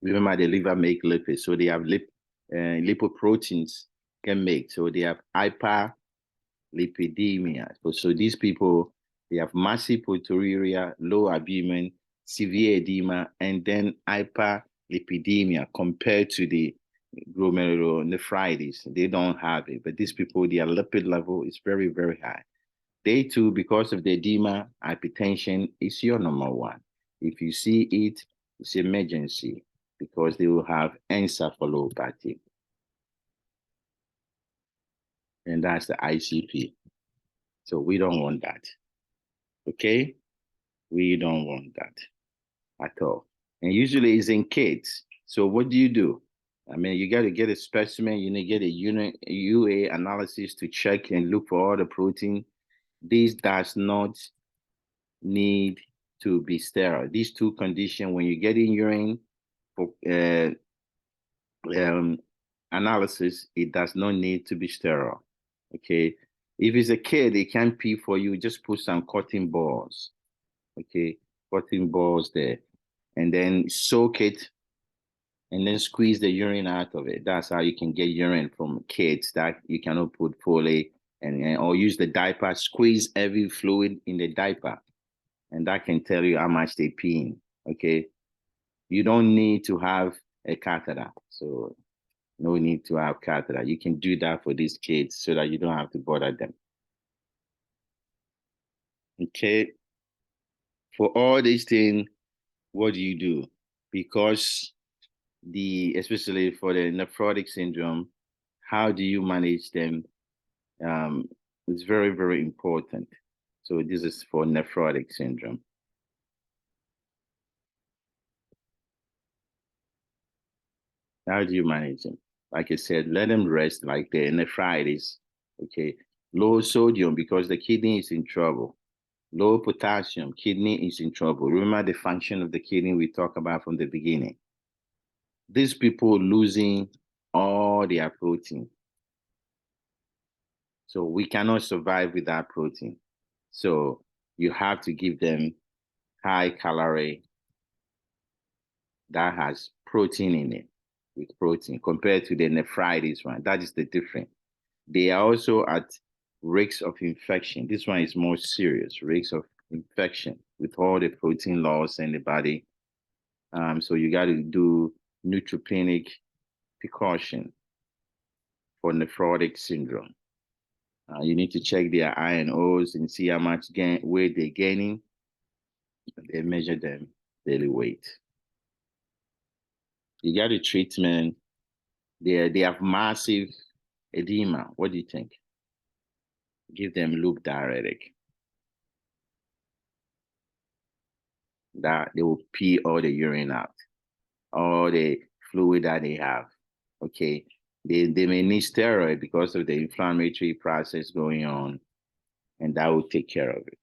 Remember, the liver make lipids. So they have lipoproteins can make. So they have hyperlipidemia. So these people, they have massive proteinuria, low albumin, severe edema, and then hyperlipidemia compared to the glomerulonephritis. They don't have it, but these people, their lipid level is very, very high. They too, because of the edema, hypertension is your number 1. If you see it, it's emergency because they will have encephalopathy. and that's the ICP. So we don't want that. Okay? We don't want that at all. And usually it's in kids. So what do? I mean, you got to get a specimen, you need to get a urea analysis to check and look for all the protein. This does not need to be sterile. These two conditions, when you get in urine for analysis, it does not need to be sterile. Okay. If it's a kid, it can pee for you, just put some cotton balls. Okay. Cotton balls there. And then soak it and then squeeze the urine out of it. That's how you can get urine from kids that you cannot put Foley and or use the diaper, squeeze every fluid in the diaper. And that can tell you how much they peeing. Okay. You don't need to have a catheter. So no need to have catheter. You can do that for these kids so that you don't have to bother them. Okay. For all these things, what do? Because especially for the nephrotic syndrome, how do you manage them? It's very, very important. So this is for nephrotic syndrome. How do you manage them? Like I said, let them rest like the nephritis. Okay. Low sodium because the kidney is in trouble. Low potassium, kidney is in trouble. Remember the function of the kidney we talked about from the beginning. These people losing all their protein. So we cannot survive without protein. So you have to give them high calorie that has protein in it, with protein compared to the nephritis one. That is the difference. They are also at risks of infection. This one is more serious, risks of infection with all the protein loss in the body. So you got to do neutropenic precaution for nephrotic syndrome. You need to check their INOs and see how much weight they're gaining. They measure them daily weight. You got a treatment. They have massive edema. What do you think? Give them loop diuretic. That they will pee all the urine out, all the fluid that they have. Okay. They may need steroid because of the inflammatory process going on, and that will take care of it.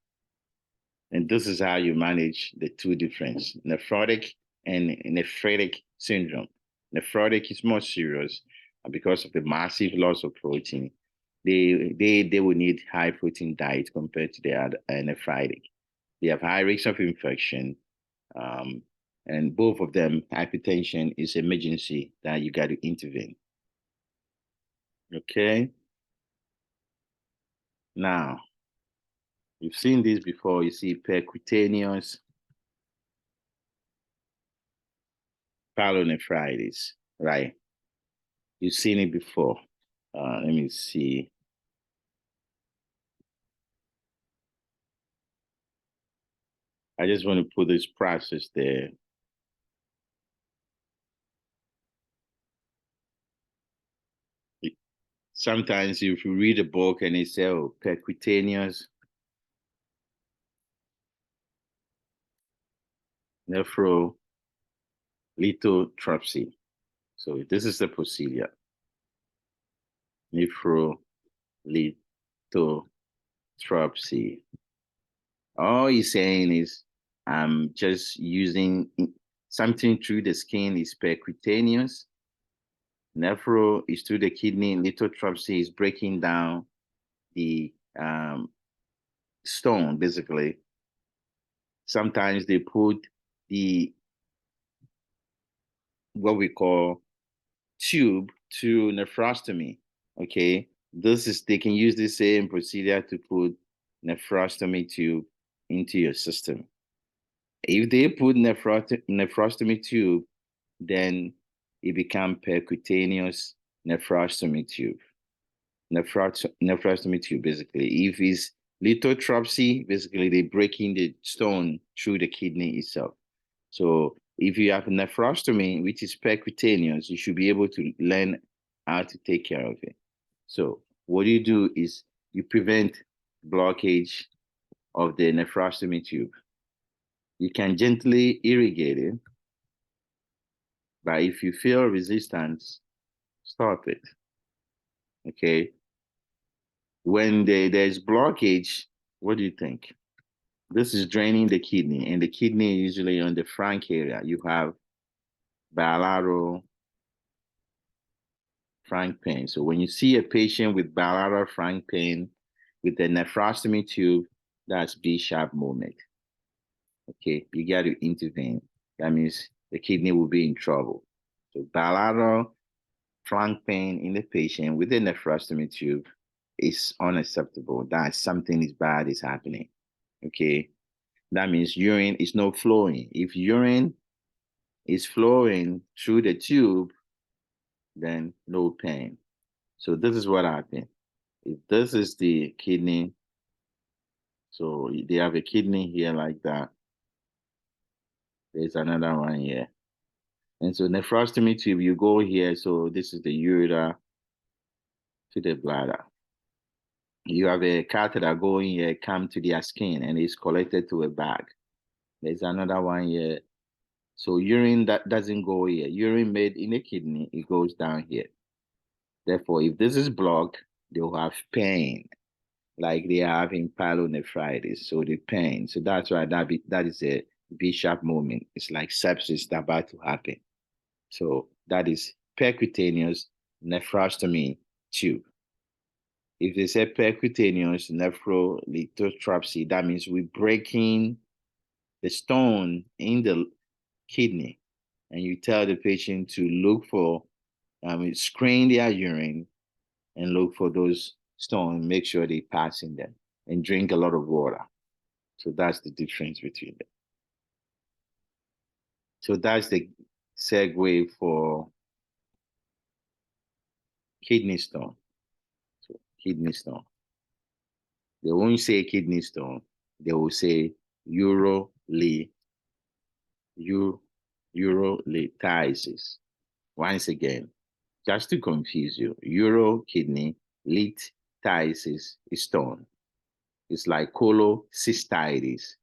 And this is how you manage the two difference, nephrotic and nephritic syndrome. Nephrotic is more serious because of the massive loss of protein. They will need high protein diet compared to the other nephritic. They have high risks of infection, and both of them, hypertension is emergency that you got to intervene. Okay. Now, you've seen this before. You see percutaneous pyelonephritis, right? You've seen it before. Let me see. I just want to put this process there. Sometimes if you read a book and it says, oh, percutaneous nephrolithotripsy. So this is the procedure. Nephrolithotripsy. All he's saying is I'm just using something through the skin is percutaneous. Nephro is through the kidney. Lithotripsy is breaking down the stone, basically. Sometimes they put what we call tube to nephrostomy. Okay, they can use the same procedure to put nephrostomy tube into your system. If they put nephrostomy tube, then it becomes percutaneous nephrostomy tube. Nephrostomy tube, basically. If it's lithotripsy, basically they're breaking the stone through the kidney itself. So if you have nephrostomy, which is percutaneous, you should be able to learn how to take care of it. So what you do is you prevent blockage of the nephrostomy tube. You can gently irrigate it, but if you feel resistance, stop it. Okay. When there's blockage, what do you think? This is draining the kidney, and the kidney usually on the frank area. You have bilateral frank pain. So when you see a patient with bilateral frank pain with the nephrostomy tube, that's B-sharp movement. Okay, you got to intervene. That means the kidney will be in trouble. So bilateral frank pain in the patient with the nephrostomy tube is unacceptable. That something is bad is happening. Okay, that means urine is not flowing. If urine is flowing through the tube, then no pain. So this is what happened. If this is the kidney, so they have a kidney here like that. There's another one here. And so nephrostomy tube, you go here. So this is the ureter to the bladder. You have a catheter going here, come to their skin, and it's collected to a bag. There's another one here. So urine that doesn't go here. Urine made in the kidney, it goes down here. Therefore, if this is blocked, they'll have pain, like they are having pyelonephritis. So the pain. So that's why that is a B-sharp moment. It's like sepsis that's about to happen. So that is percutaneous nephrostomy tube. If they say percutaneous nephrolithiasis, that means we're breaking the stone in the kidney, and you tell the patient to look for, screen their urine and look for those stones, make sure they pass in them, and drink a lot of water. So that's the difference between them. So that's the segue for kidney stone. So kidney stone. They won't say kidney stone. They will say urolithiasis. Once again, just to confuse you, kidney lithiasis is stone. It's like cholecystitis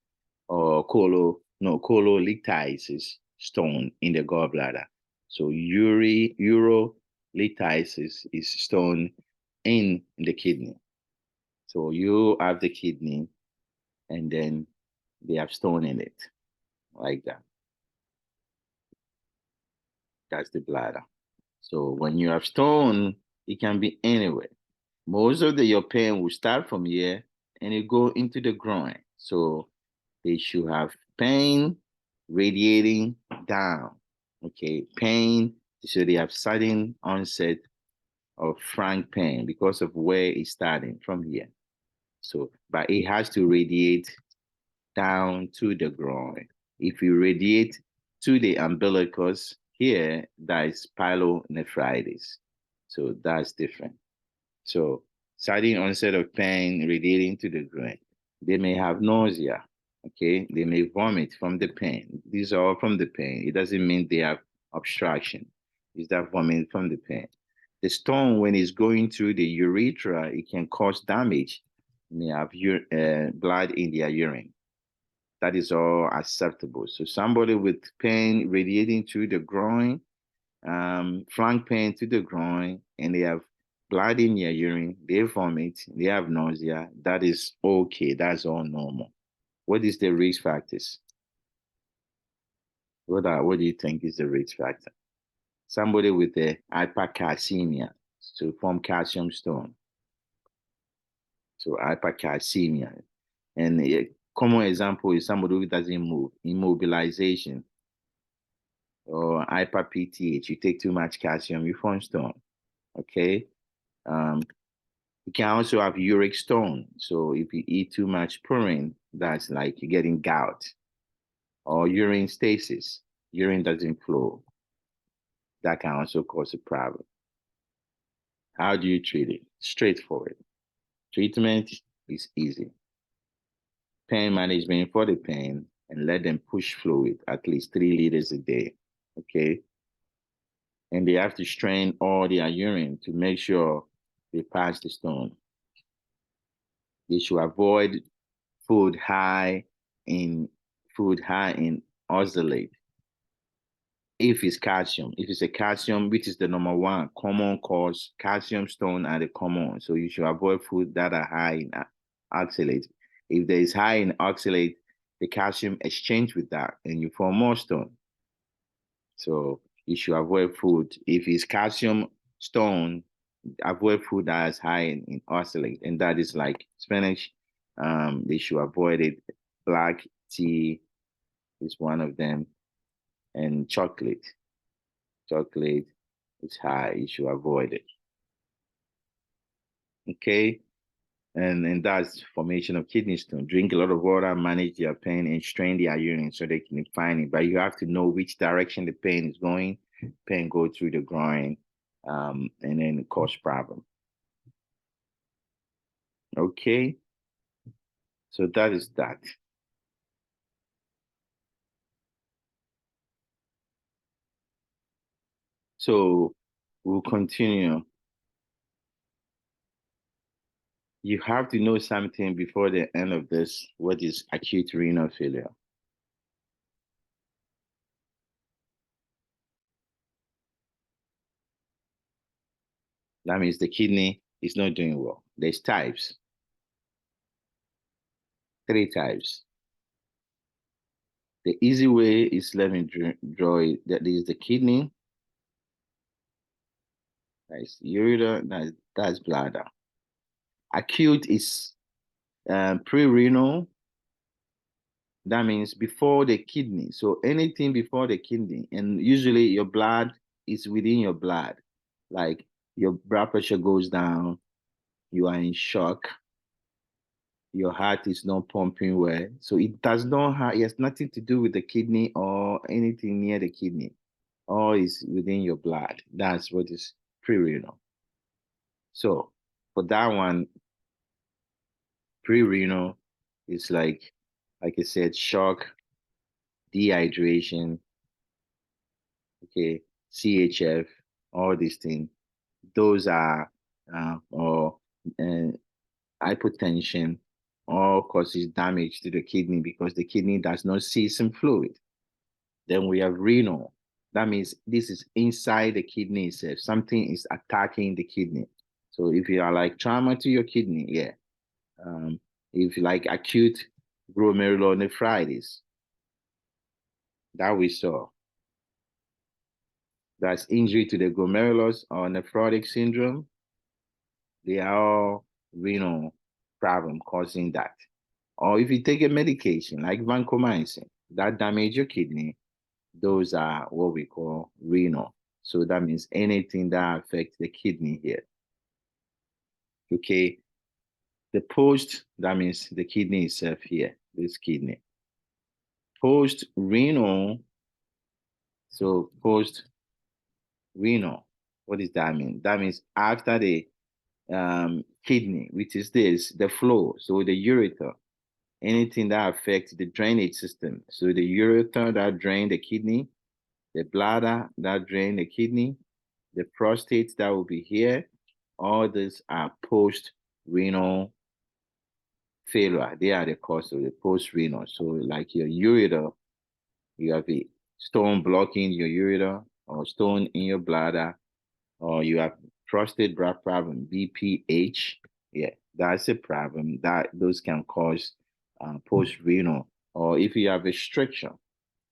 or chololithiasis, stone in the gallbladder. So urolithiasis is stone in the kidney. So you have the kidney, and then they have stone in it, like that. That's the bladder. So when you have stone, it can be anywhere. Most of your pain will start from here and it go into the groin. So they should have pain radiating down. Okay, pain. So they have sudden onset of frank pain because of where it's starting from here. So, but it has to radiate down to the groin. If you radiate to the umbilicus here, that is pyelonephritis. So that's different. So sudden onset of pain radiating to the groin. They may have nausea. Okay, they may vomit from the pain. These are all from the pain. It doesn't mean they have obstruction. It's that vomit from the pain. The stone, when it's going through the urethra, it can cause damage. They have blood in their urine. That is all acceptable. So somebody with pain radiating through the groin, flank pain to the groin, and they have blood in their urine, they vomit, they have nausea, that is okay. That's all normal. What is the risk factors? What do you think is the risk factor? Somebody with a hypercalcemia to form calcium stone. So hypercalcemia. And a common example is somebody who doesn't move, immobilization, or hyper-PTH. You take too much calcium, you form stone. Okay. You can also have uric stone. So if you eat too much purine, that's like you're getting gout. Or urine stasis, urine doesn't flow. That can also cause a problem. How do you treat it? Straightforward. Treatment is easy. Pain management for the pain, and let them push fluid at least 3 liters a day. Okay. And they have to strain all their urine to make sure they pass the stone. They should avoid food high in oxalate. If it's calcium, if it's a calcium, which is the number one common cause, calcium stone are the common. So you should avoid food that are high in oxalate. If there is high in oxalate, the calcium exchange with that and you form more stone. So you should avoid food. If it's calcium stone, avoid food that is high in oxalate, and that is like spinach. They should avoid it. Black tea is one of them, and chocolate. Chocolate is high. You should avoid it. Okay, and that's formation of kidney stone. Drink a lot of water, manage their pain, and strain their urine so they can find it. But you have to know which direction the pain is going. Pain go through the groin, and then it cause problem. Okay, so that is that. So we'll continue. You have to know something before the end of this. What is acute renal failure? That means the kidney is not doing well. There's types. 3 types. The easy way is, let me draw it. That is the kidney. That's ureter. That's bladder. Acute is pre-renal. That means before the kidney. So anything before the kidney, and usually your blood is within your blood. Like your blood pressure goes down, you are in shock, your heart is not pumping well. So it does not have, it has nothing to do with the kidney or anything near the kidney. All is within your blood. That's what is pre-renal. So for that one, pre-renal is like I said, shock, dehydration, okay, CHF, all these things. Those are or hypotension, all causes damage to the kidney because the kidney does not see some fluid. Then we have renal. That means this is inside the kidney itself. Something is attacking the kidney. So if you are like trauma to your kidney, yeah. If you like acute glomerulonephritis, that we saw. That's injury to the glomerulus or nephrotic syndrome. They are all renal problem causing that. Or if you take a medication like vancomycin, that damage your kidney, those are what we call renal. So that means anything that affects the kidney here. Okay. The post, that means the kidney itself here, this kidney. Post-renal, so post-renal, what does that mean? That means after the kidney, which is this, the flow, so the ureter, anything that affects the drainage system. So the ureter that drain the kidney, the bladder that drain the kidney, the prostate that will be here, all these are post-renal failure. They are the cause of the post-renal. So like your ureter, you have a stone blocking your ureter or stone in your bladder, or you have prostate blood problem, BPH. Yeah, that's a problem. Those can cause post-renal. Or if you have a restriction,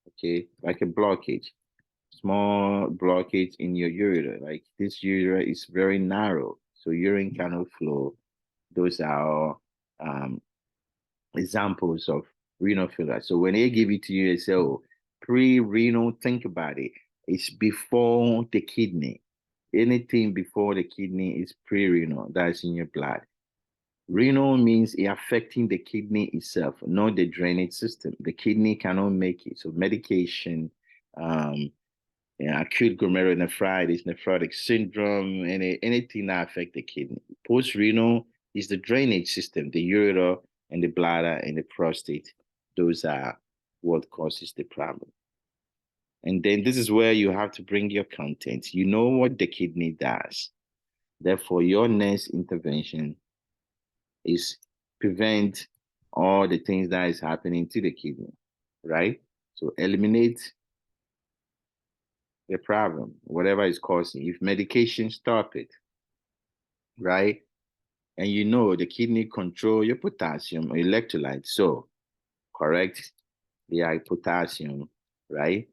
okay, like a blockage, small blockage in your ureter, like this ureter is very narrow, so urine cannot flow. Those are examples of renal failure. So when they give it to you, they say, oh, pre-renal, think about it. It's before the kidney. Anything before the kidney is pre-renal. That's in your blood. Renal means it affecting the kidney itself, not the drainage system. The kidney cannot make it. So medication, acute glomerulonephritis, nephrotic syndrome, anything that affect the kidney. Post-renal is the drainage system, the ureter and the bladder and the prostate. Those are what causes the problem. And then this is where you have to bring your content. You know what the kidney does. Therefore, your next intervention is prevent all the things that is happening to the kidney, right? So eliminate the problem, whatever is causing. If medication, stop it, right? And you know the kidney control your potassium or electrolyte. So correct the potassium, right?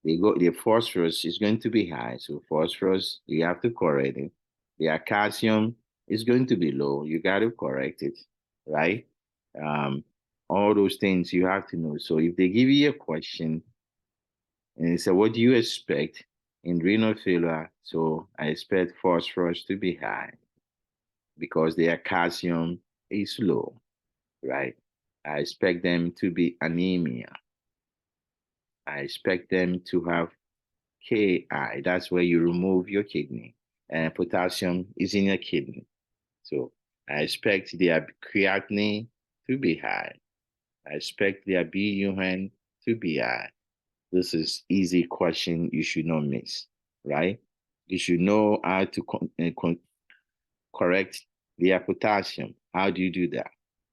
The phosphorus is going to be high. So phosphorus, you have to correct it. The calcium is going to be low. You got to correct it, right? All those things you have to know. So if they give you a question and they say, what do you expect in renal failure? So I expect phosphorus to be high because their calcium is low, right? I expect them to be anemia. I expect them to have Ki. That's where you remove your kidney, and potassium is in your kidney. So I expect their creatinine to be high. I expect their BUN to be high. This is easy question you should not miss, right? You should know how to correct their potassium. How do you do that?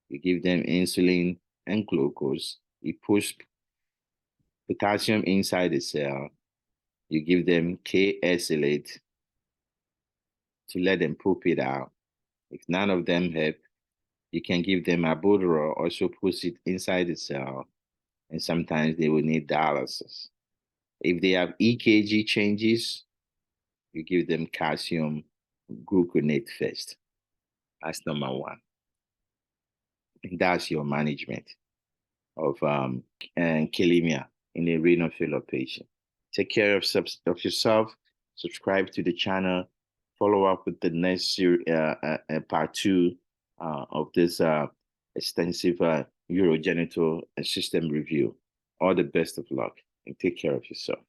You give them insulin and glucose. You push potassium inside the cell. You give them K-acylate to let them poop it out. If none of them help, you can give them albuterol, also push it inside the cell, and sometimes they will need dialysis. If they have EKG changes, you give them calcium gluconate first. That's number one. And that's your management of kalemia in a renal failure patient. Take care of yourself. Subscribe to the channel. Follow up with the next part 2 of this extensive urogenital system review. All the best of luck and take care of yourself.